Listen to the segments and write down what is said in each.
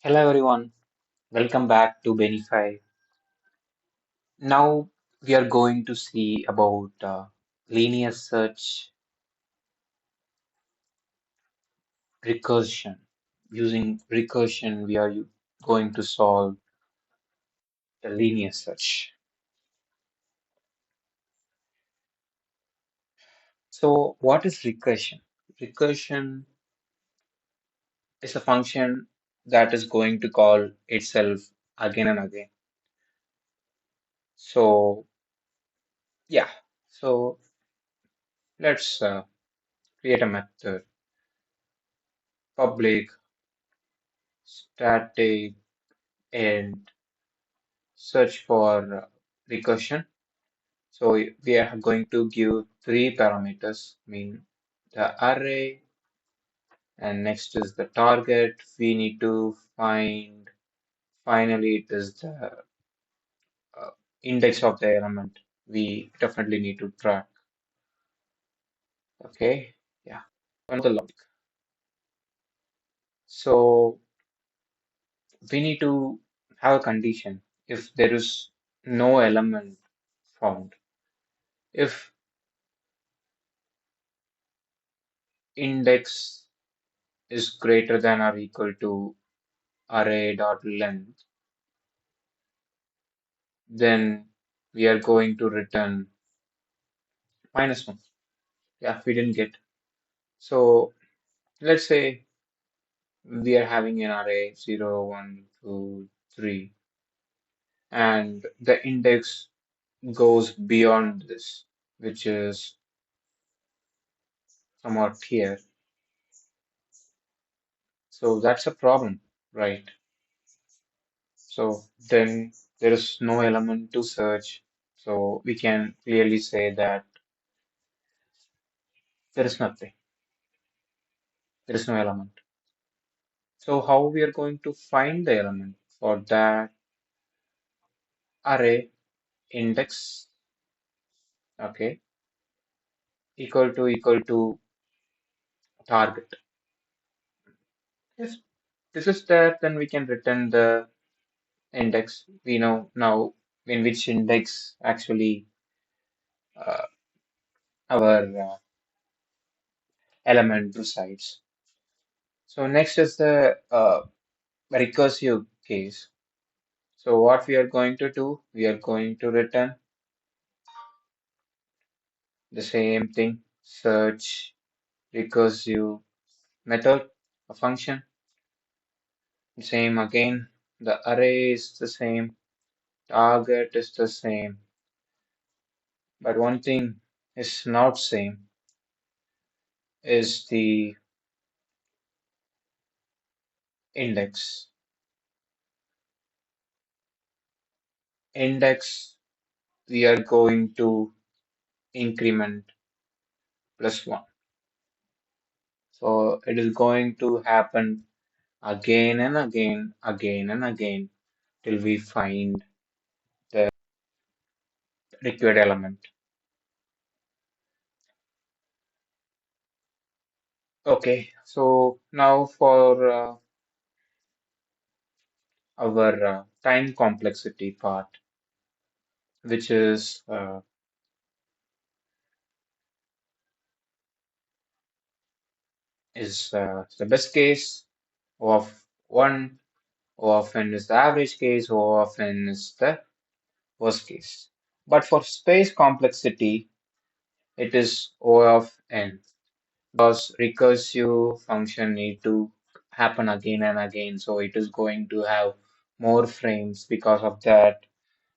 Hello everyone, welcome back to Benify. Now we are going to see about linear search recursion. Using recursion, we are going to solve the linear search. So, what is recursion? Recursion is a function that is going to call itself again and again. So, yeah, so let's create a method public static and search for recursion. So we are going to give three parameters, mean the array, and next is the target. We need to find, finally, it is the uh, index of the element. We definitely need to track. Okay, yeah, on the logic. So we need to have a condition if there is no element found. If index is greater than or equal to array dot length, then we are going to return -1. Yeah, we didn't get. So let's say we are having an array 0, 1, 2, 3, and the index goes beyond this, which is somewhat here. So that's a problem, right? So then there is no element to search. So we can clearly say that there is nothing. There is no element. So how we are going to find the element? For that, array index, okay, equal to target. If this is there, then we can return the index. We know now in which index actually uh, our element resides. So next is the recursive case. So what we are going to do, we are going to return the same thing, search recursive method, a function. Same again, the array is the same, target is the same, but one thing is not same is the index. Index we are going to increment +1. So it is going to happen again and again, again and again till we find the required element. Okay, so now for our time complexity part, which is the best case of 1, O of n is the average case, O of n is the worst case. But for space complexity, it is O of n because recursive function need to happen again and again. So it is going to have more frames. Because of that,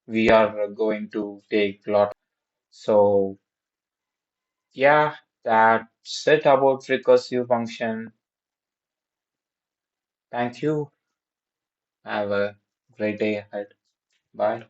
we are going to take a lot. So yeah, that's it about recursive function. Thank you. Have a great day ahead. Bye.